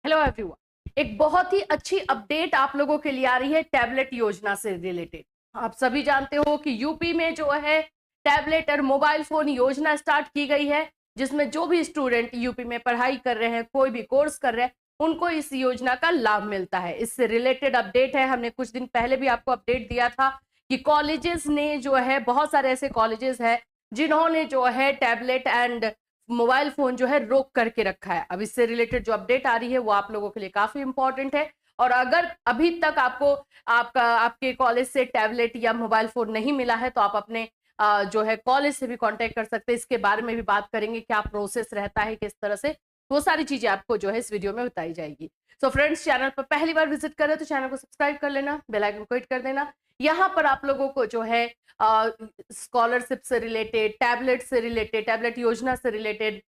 Hello everyone, एक बहुत ही अच्छी अपडेट आप लोगों के लिए आ रही है टैबलेट योजना से रिलेटेड। आप सभी जानते हो कि यूपी में जो है टैबलेट और मोबाइल फोन योजना स्टार्ट की गई है, जिसमें जो भी स्टूडेंट यूपी में पढ़ाई कर रहे हैं, कोई भी कोर्स कर रहे हैं, उनको इस योजना का लाभ मिलता है। इससे रिलेटेड अपडेट है। हमने कुछ दिन पहले भी आपको अपडेट दिया था कि कॉलेजेस ने जो है, बहुत सारे ऐसे कॉलेजेस हैं जिन्होंने जो है टैबलेट एंड मोबाइल फोन जो है रोक करके रखा है। अब इससे रिलेटेड जो अपडेट आ रही है वो आप लोगों के लिए काफी इंपॉर्टेंट है। और अगर अभी तक आपको आपके कॉलेज से टैबलेट या मोबाइल फोन नहीं मिला है तो आप अपने जो है कॉलेज से भी कांटेक्ट कर सकते हैं। इसके बारे में भी बात करेंगे, क्या प्रोसेस रहता है, किस तरह से, वो सारी चीजें आपको जो है इस वीडियो में बताई जाएगी। सो फ्रेंड्स, चैनल पर पहली बार विजिट कर रहे हैं तो चैनल को सब्सक्राइब कर लेना, बेल आइकन को हिट कर देना। यहाँ पर आप लोगों को जो है स्कॉलरशिप से रिलेटेड, टैबलेट से रिलेटेड, टैबलेट योजना से रिलेटेड,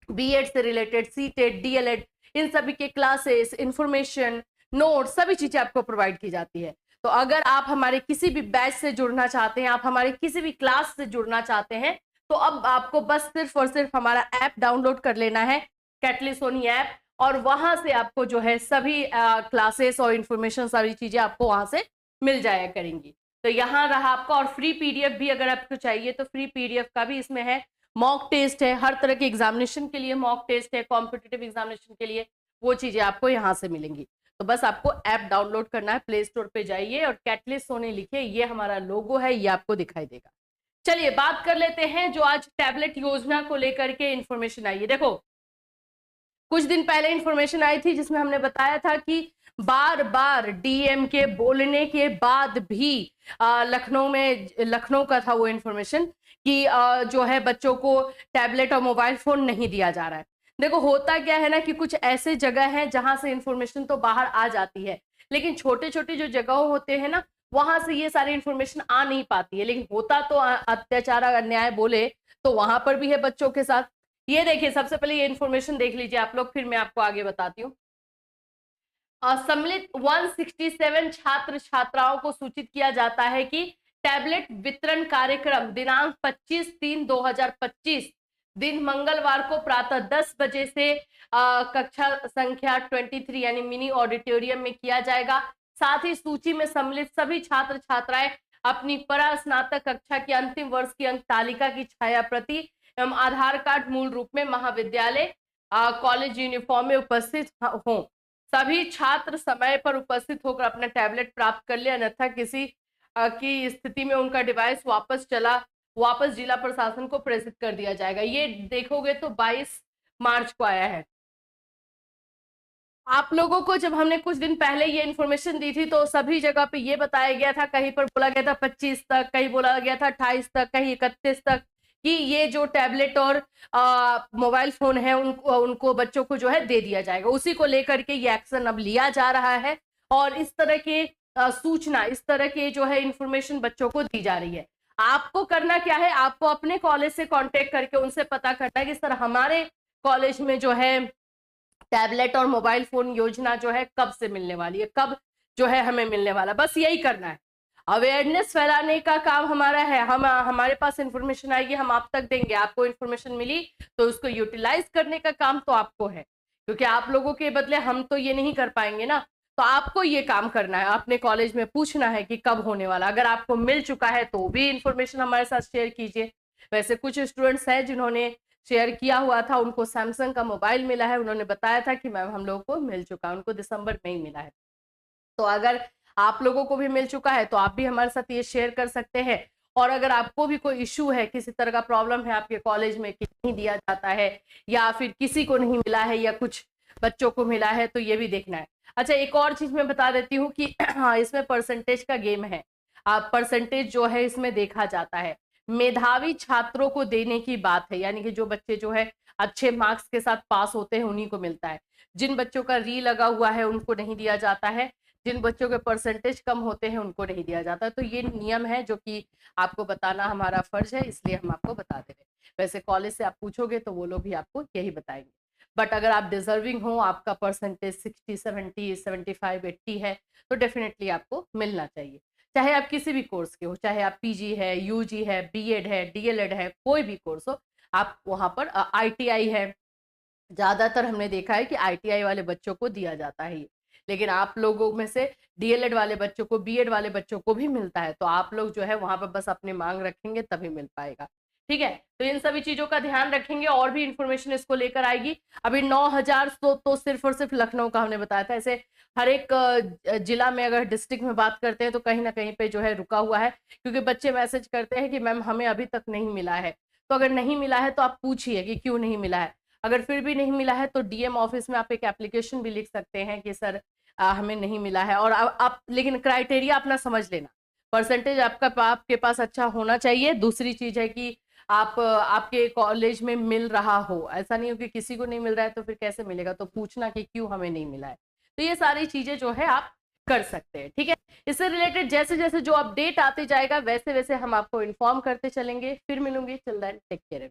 बीएड से रिलेटेड, सीटेट, डीएलएड, इन सभी के क्लासेस, इंफॉर्मेशन, नोट, सभी चीजें आपको प्रोवाइड की जाती है। तो अगर आप हमारे किसी भी बैच से जुड़ना चाहते हैं, आप हमारे किसी भी क्लास से जुड़ना चाहते हैं, तो अब आपको बस सिर्फ और सिर्फ हमारा ऐप डाउनलोड कर लेना है, कैटलिस्ट सोनी ऐप, और वहां से आपको जो है सभी क्लासेस और इंफॉर्मेशन, सारी चीजें आपको वहां से मिल जाया करेंगी। तो यहाँ रहा आपका, और फ्री पीडीएफ भी अगर आपको चाहिए तो फ्री पीडीएफ का भी इसमें है। मॉक टेस्ट है, हर तरह के एग्जामिनेशन के लिए मॉक टेस्ट है, कॉम्पिटिटिव एग्जामिनेशन के लिए वो चीजें आपको यहाँ से मिलेंगी। तो बस आपको ऐप डाउनलोड करना है, प्ले स्टोर पे जाइए और कैटलिस्ट सोनी लिखे, ये हमारा लोगो है, ये आपको दिखाई देगा। चलिए बात कर लेते हैं जो आज टैबलेट योजना को लेकर के इंफॉर्मेशन आई है। देखो, कुछ दिन पहले इंफॉर्मेशन आई थी जिसमें हमने बताया था कि बार बार डीएम के बोलने के बाद भी लखनऊ का था वो इंफॉर्मेशन कि जो है बच्चों को टैबलेट और मोबाइल फोन नहीं दिया जा रहा है। देखो, होता क्या है ना कि कुछ ऐसे जगह हैं जहां से इंफॉर्मेशन तो बाहर आ जाती है, लेकिन छोटे छोटे जो जगह होते हैं ना, वहां से ये सारी इंफॉर्मेशन आ नहीं पाती है। लेकिन होता तो अत्याचार अन्याय बोले तो वहां पर भी है बच्चों के साथ। ये देखिए, सबसे पहले ये इंफॉर्मेशन देख लीजिए आप लोग, फिर मैं आपको आगे बताती हूँ। सम्मिलित 167 छात्र छात्राओं को सूचित किया जाता है कि टैबलेट वितरण कार्यक्रम दिनांक 25/3/2025 दिन मंगलवार को प्रातः 10 बजे से कक्षा संख्या 23 यानी मिनी ऑडिटोरियम में किया जाएगा। साथ ही सूची में सम्मिलित सभी छात्र छात्राएं अपनी परास्नातक कक्षा की अंतिम वर्ष की अंक तालिका की छाया प्रति एवं आधार कार्ड मूल रूप में महाविद्यालय कॉलेज यूनिफॉर्म में उपस्थित हों। सभी छात्र समय पर उपस्थित होकर अपना टैबलेट प्राप्त कर ले, अन्यथा किसी की स्थिति में उनका डिवाइस वापस जिला प्रशासन को प्रेषित कर दिया जाएगा। ये देखोगे तो 22 मार्च को आया है। आप लोगों को जब हमने कुछ दिन पहले ये इन्फॉर्मेशन दी थी तो सभी जगह पे ये बताया गया था, कहीं पर बोला गया था 25 तक, कहीं बोला गया था 28 तक, कहीं 31 तक, कि ये जो टैबलेट और मोबाइल फोन है उनको बच्चों को जो है दे दिया जाएगा। उसी को लेकर के ये एक्शन अब लिया जा रहा है और इस तरह के सूचना, इस तरह के जो है इंफॉर्मेशन बच्चों को दी जा रही है। आपको करना क्या है, आपको अपने कॉलेज से कांटेक्ट करके उनसे पता करना है कि सर हमारे कॉलेज में जो है टैबलेट और मोबाइल फोन योजना जो है कब से मिलने वाली है, कब जो है हमें मिलने वाला। बस यही करना है, अवेयरनेस फैलाने का काम हमारा है। हमारे पास इंफॉर्मेशन आएगी, हम आप तक देंगे। आपको इंफॉर्मेशन मिली तो उसको यूटिलाइज करने का काम तो आपको है, क्योंकि आप लोगों के बदले हम तो ये नहीं कर पाएंगे ना। तो आपको ये काम करना है, अपने कॉलेज में पूछना है कि कब होने वाला। अगर आपको मिल चुका है तो भी इंफॉर्मेशन हमारे साथ शेयर कीजिए। वैसे कुछ स्टूडेंट्स हैं जिन्होंने शेयर किया हुआ था, उनको सैमसंग का मोबाइल मिला है, उन्होंने बताया था कि मैम हम लोगों को मिल चुका है, उनको दिसंबर में ही मिला है। तो अगर आप लोगों को भी मिल चुका है तो आप भी हमारे साथ ये शेयर कर सकते हैं। और अगर आपको भी कोई इश्यू है, किसी तरह का प्रॉब्लम है आपके कॉलेज में कि नहीं दिया जाता है या फिर किसी को नहीं मिला है या कुछ बच्चों को मिला है, तो ये भी देखना है। अच्छा, एक और चीज मैं बता देती हूँ कि हाँ, इसमें परसेंटेज का गेम है। आप परसेंटेज जो है इसमें देखा जाता है, मेधावी छात्रों को देने की बात है, यानी कि जो बच्चे जो है अच्छे मार्क्स के साथ पास होते हैं उन्हीं को मिलता है। जिन बच्चों का री लगा हुआ है उनको नहीं दिया जाता है, जिन बच्चों के परसेंटेज कम होते हैं उनको नहीं दिया जाता। तो ये नियम है जो कि आपको बताना हमारा फर्ज है, इसलिए हम आपको बता दे रहे हैं। वैसे कॉलेज से आप पूछोगे तो वो लोग भी आपको यही बताएंगे। बट अगर आप डिजर्विंग हो, आपका परसेंटेज 60, 70, 75, 80 है, तो डेफिनेटली आपको मिलना चाहिए। चाहे आप किसी भी कोर्स के हो, चाहे आप पीजी है, यूजी है, बीएड है, डीएलएड है, कोई भी कोर्स हो, आप वहां पर आईटीआई है, ज्यादातर हमने देखा है कि आईटीआई वाले बच्चों को दिया जाता है ये, लेकिन आप लोगों में से डीएलएड वाले बच्चों को, बीएड वाले बच्चों को भी मिलता है, तो आप लोग जो है वहां पर बस अपनी मांग रखेंगे तभी मिल पाएगा। ठीक है, तो इन सभी चीजों का ध्यान रखेंगे, और भी इंफॉर्मेशन इसको लेकर आएगी। अभी 9,000 तो सिर्फ और सिर्फ लखनऊ का हमने बताया था, ऐसे हर एक जिला में अगर डिस्ट्रिक्ट में बात करते हैं तो कहीं ना कहीं पे जो है रुका हुआ है, क्योंकि बच्चे मैसेज करते हैं कि मैम हमें अभी तक नहीं मिला है। तो अगर नहीं मिला है तो आप पूछिए कि क्यों नहीं मिला है। अगर फिर भी नहीं मिला है तो डीएम ऑफिस में आप एक एप्लीकेशन भी लिख सकते हैं कि सर हमें नहीं मिला है। और आप लेकिन क्राइटेरिया अपना समझ लेना, परसेंटेज आपके पास अच्छा होना चाहिए। दूसरी चीज है कि आप आपके कॉलेज में मिल रहा हो, ऐसा नहीं हो कि किसी को नहीं मिल रहा है तो फिर कैसे मिलेगा, तो पूछना कि क्यों हमें नहीं मिला है। तो ये सारी चीजें जो है आप कर सकते हैं। ठीक है, इससे रिलेटेड जैसे जैसे जो अपडेट आते जाएगा वैसे वैसे हम आपको इन्फॉर्म करते चलेंगे। फिर मिलूंगी, चिल्ड्रन टेक केयर।